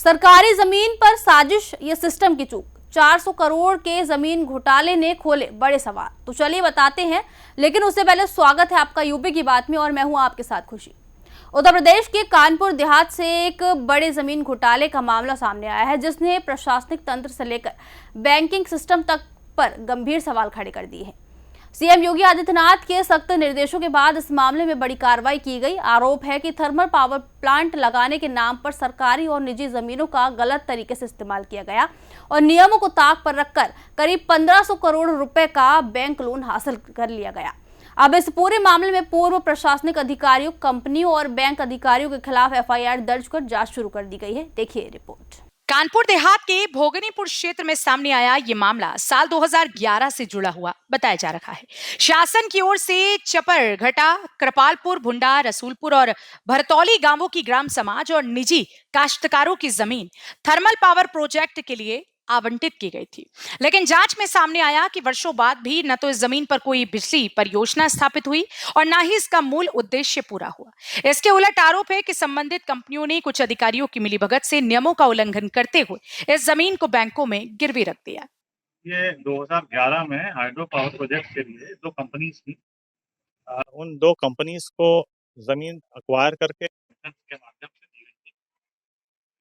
सरकारी जमीन पर साजिश या सिस्टम की चूक। 400 करोड़ के जमीन घोटाले ने खोले बड़े सवाल। तो चलिए बताते हैं, लेकिन उससे पहले स्वागत है आपका यूपी की बात में और मैं हूं आपके साथ खुशी। उत्तर प्रदेश के कानपुर देहात से एक बड़े जमीन घोटाले का मामला सामने आया है, जिसने प्रशासनिक तंत्र से लेकर बैंकिंग सिस्टम तक पर गंभीर सवाल खड़े कर दिए हैं। सीएम योगी आदित्यनाथ के सख्त निर्देशों के बाद इस मामले में बड़ी कार्रवाई की गई। आरोप है कि थर्मल पावर प्लांट लगाने के नाम पर सरकारी और निजी जमीनों का गलत तरीके से इस्तेमाल किया गया और नियमों को ताक पर रखकर करीब 1500 करोड़ रुपए का बैंक लोन हासिल कर लिया गया। अब इस पूरे मामले में पूर्व प्रशासनिक अधिकारियों, कंपनियों और बैंक अधिकारियों के खिलाफ एफआईआर दर्ज कर जांच शुरू कर दी गई है। देखिए रिपोर्ट। कानपुर देहात के भोगनीपुर क्षेत्र में सामने आया ये मामला साल 2011 से जुड़ा हुआ बताया जा रहा है। शासन की ओर से चपर, घटा, कृपालपुर, भुंडा, रसूलपुर और भरतौली गांवों की ग्राम समाज और निजी काश्तकारों की जमीन थर्मल पावर प्रोजेक्ट के लिए आवंटित की गई थी। लेकिन जांच में सामने आया कि वर्षों बाद भी न तो इस जमीन पर कोई बिजली परियोजना स्थापित हुई और न ही इसका मूल उद्देश्य पूरा हुआ। इसके उलट आरोप है कि संबंधित कंपनियों ने कुछ अधिकारियों की मिलीभगत से नियमों का उल्लंघन करते हुए इस जमीन को बैंकों में गिरवी रख दिया। ये 2011 में हाइड्रो पावर प्रोजेक्ट के लिए दो कंपनीज थी। उन दो कंपनीज को जमीन अक्वायर करके के माध्यम से दी गई थी।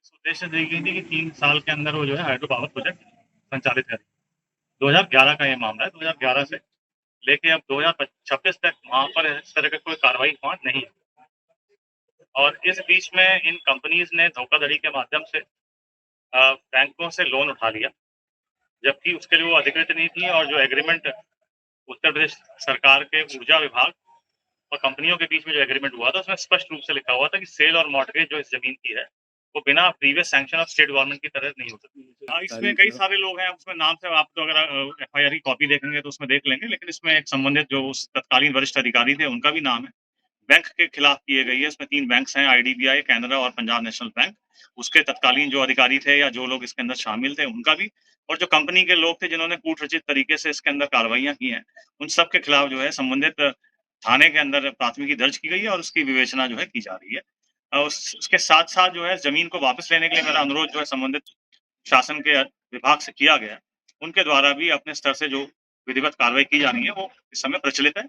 इस उद्देश्य से दी गई थी कि 3 साल के अंदर वो जो है हाइड्रो पावर प्रोजेक्ट संचालित करें। 2011 का ये मामला है। 2011 से लेके अब 2026 तक वहाँ पर इस तरह का कोई कार्रवाई वहाँ नहीं है। और इस बीच में इन कंपनीज ने धोखाधड़ी के माध्यम से बैंकों से लोन उठा लिया, जबकि उसके लिए वो अधिकृत नहीं थी। और जो एग्रीमेंट उत्तर प्रदेश सरकार के ऊर्जा विभाग और कंपनियों के बीच में जो एग्रीमेंट हुआ था, उसमें स्पष्ट रूप से लिखा हुआ था कि सेल और मॉर्टगेज जो इस जमीन की है वो बिना previous sanction of state government की तरह नहीं हो सकती। इसमें कई सारे लोग हैं, उसमें नाम से आप तो अगर एफआईआर की कॉपी देखेंगे तो उसमें देख लेंगे, लेकिन इसमें एक संबंधित जो उस तत्कालीन वरिष्ठ अधिकारी थे उनका भी नाम है। बैंक के खिलाफ किए गई है। इसमें 3 बैंक्स हैं, IDBI, कैनरा और पंजाब नेशनल बैंक। उसके तत्कालीन जो अधिकारी थे या जो लोग इसके अंदर शामिल थे उनका भी, और जो कंपनी के लोग थे जिन्होंने कूटरचित तरीके से इसके अंदर कार्रवाइयां की हैं, उन सब के खिलाफ जो है संबंधित थाने के अंदर प्राथमिकी दर्ज की गई है और उसकी विवेचना जो है की जा रही है। उसके साथ साथ जो है जमीन को वापस लेने के लिए मेरा अनुरोध जो है संबंधित शासन के विभाग से किया गया, उनके द्वारा भी अपने स्तर से जो विधिवत कार्रवाई की जा रही है वो इस समय प्रचलित है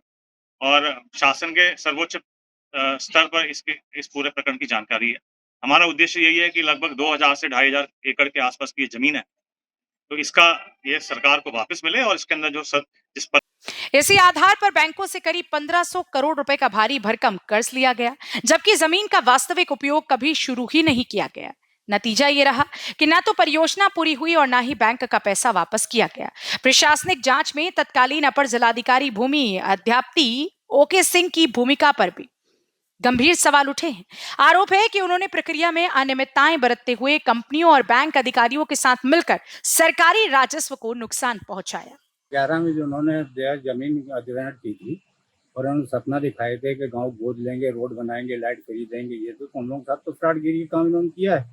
और शासन के सर्वोच्च स्तर पर इस पूरे प्रकरण की जानकारी है। हमारा उद्देश्य यही है कि लगभग 2000 से 2500 एकड़ के आसपास की जमीन है, तो इसका ये सरकार को वापस मिले और इसके अंदर जो जिस पर इसी आधार पर बैंकों से करीब 1500 करोड़ रुपए का भारी भरकम कर्ज लिया गया, जबकि जमीन का वास्तविक उपयोग कभी शुरू ही नहीं किया गया। नतीजा ये रहा कि ना तो परियोजना पूरी हुई और ना ही बैंक का पैसा वापस किया गया। प्रशासनिक जांच में तत्कालीन अपर जिलाधिकारी भूमि अध्याप्ति ओके सिंह की भूमिका पर भी गंभीर सवाल उठे हैं। आरोप है कि उन्होंने प्रक्रिया में अनियमितताएं बरतते हुए कंपनियों और बैंक अधिकारियों के साथ मिलकर सरकारी राजस्व को नुकसान पहुंचाया। 11 में जो उन्होंने जमीन अधिग्रहण की थी और उन्होंने सपना दिखाए थे कि गांव गोद लेंगे, रोड बनाएंगे, लाइट फ्री देंगे, ये तो हम लोग साथ तो फ्रॉडगिरी काम इन्होंने किया है।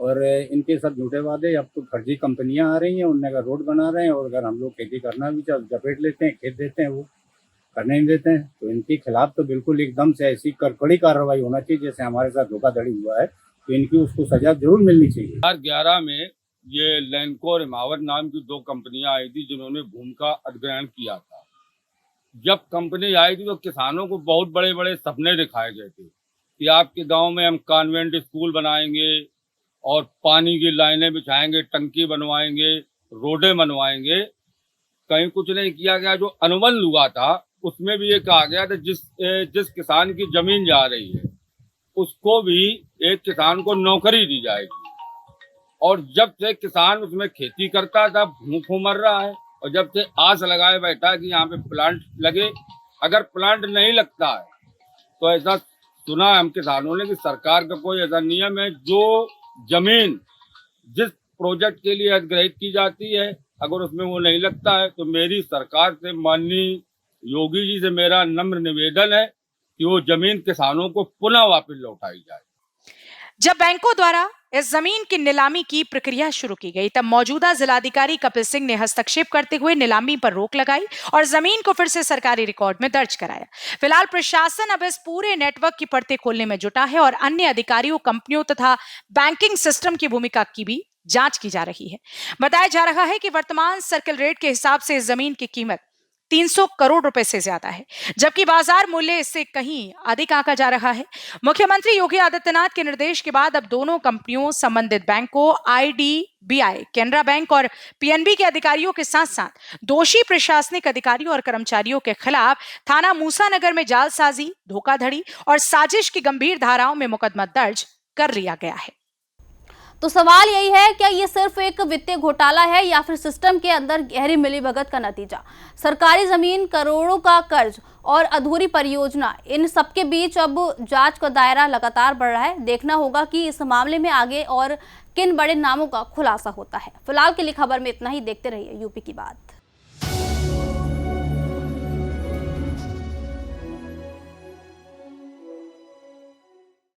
और इनके सब झूठे वादे, अब तो फर्जी कंपनियां आ रही हैं, उनने का रोड बना रहे हैं और अगर हम लोग खेती करना भी चाहे जपेट लेते हैं, खेत देते हैं, वो करने नहीं देते हैं। तो इनके खिलाफ तो बिल्कुल एकदम से ऐसी कड़ी कार्रवाई होना चाहिए। जैसे हमारे साथ धोखाधड़ी हुआ है तो इनकी उसको सजा जरूर मिलनी चाहिए। 2011 में ये लैंडको और हिमावत नाम की 2 कंपनियां आई थी जिन्होंने भूमि का अधिग्रहण किया था। जब कंपनी आई थी तो किसानों को बहुत बड़े बड़े सपने दिखाए गए थे कि आपके गांव में हम कॉन्वेंट स्कूल बनाएंगे और पानी की लाइनें बिछाएंगे, टंकी बनवाएंगे, रोडें बनवाएंगे। कहीं कुछ नहीं किया गया। जो अनुबंध हुआ था उसमें भी ये कहा गया था जिस किसान की जमीन जा रही है उसको भी एक किसान को नौकरी दी जाएगी। और जब से किसान उसमें खेती करता था भूख मर रहा है, और जब से आस लगाए बैठा कि यहाँ पे प्लांट लगे, अगर प्लांट नहीं लगता है तो ऐसा सुना हम किसानों ने कि सरकार का कोई ऐसा नियम है जो जमीन जिस प्रोजेक्ट के लिए अधिग्रहित की जाती है अगर उसमें वो नहीं लगता है तो मेरी सरकार से, माननीय योगी जी से मेरा नम्र निवेदन है कि वो जमीन किसानों को पुनः वापस लौटाई जाए। जब बैंकों द्वारा इस जमीन की नीलामी की प्रक्रिया शुरू की गई, तब मौजूदा जिलाधिकारी कपिल सिंह ने हस्तक्षेप करते हुए नीलामी पर रोक लगाई और जमीन को फिर से सरकारी रिकॉर्ड में दर्ज कराया। फिलहाल प्रशासन अब इस पूरे नेटवर्क की परतें खोलने में जुटा है और अन्य अधिकारियों, कंपनियों तथा बैंकिंग सिस्टम की भूमिका की भी जांच की जा रही है। बताया जा रहा है कि वर्तमान सर्किल रेट के हिसाब से इस जमीन की कीमत 300 करोड़ रुपए से ज्यादा है, जबकि बाजार मूल्य इससे कहीं अधिक आंका जा रहा है। मुख्यमंत्री योगी आदित्यनाथ के निर्देश के बाद अब दोनों कंपनियों, संबंधित बैंकों, IDBI, केनरा बैंक और PNB के अधिकारियों के साथ साथ दोषी प्रशासनिक अधिकारियों और कर्मचारियों के खिलाफ थाना मूसानगर में जालसाजी, धोखाधड़ी और साजिश की गंभीर धाराओं में मुकदमा दर्ज कर लिया गया है। तो सवाल यही है, क्या ये सिर्फ एक वित्तीय घोटाला है या फिर सिस्टम के अंदर गहरी मिलीभगत का नतीजा? सरकारी जमीन, करोड़ों का कर्ज और अधूरी परियोजना, इन सबके बीच अब जांच का दायरा लगातार बढ़ रहा है। देखना होगा कि इस मामले में आगे और किन बड़े नामों का खुलासा होता है। फिलहाल के लिए खबर में इतना ही। देखते रहिए यूपी की बात।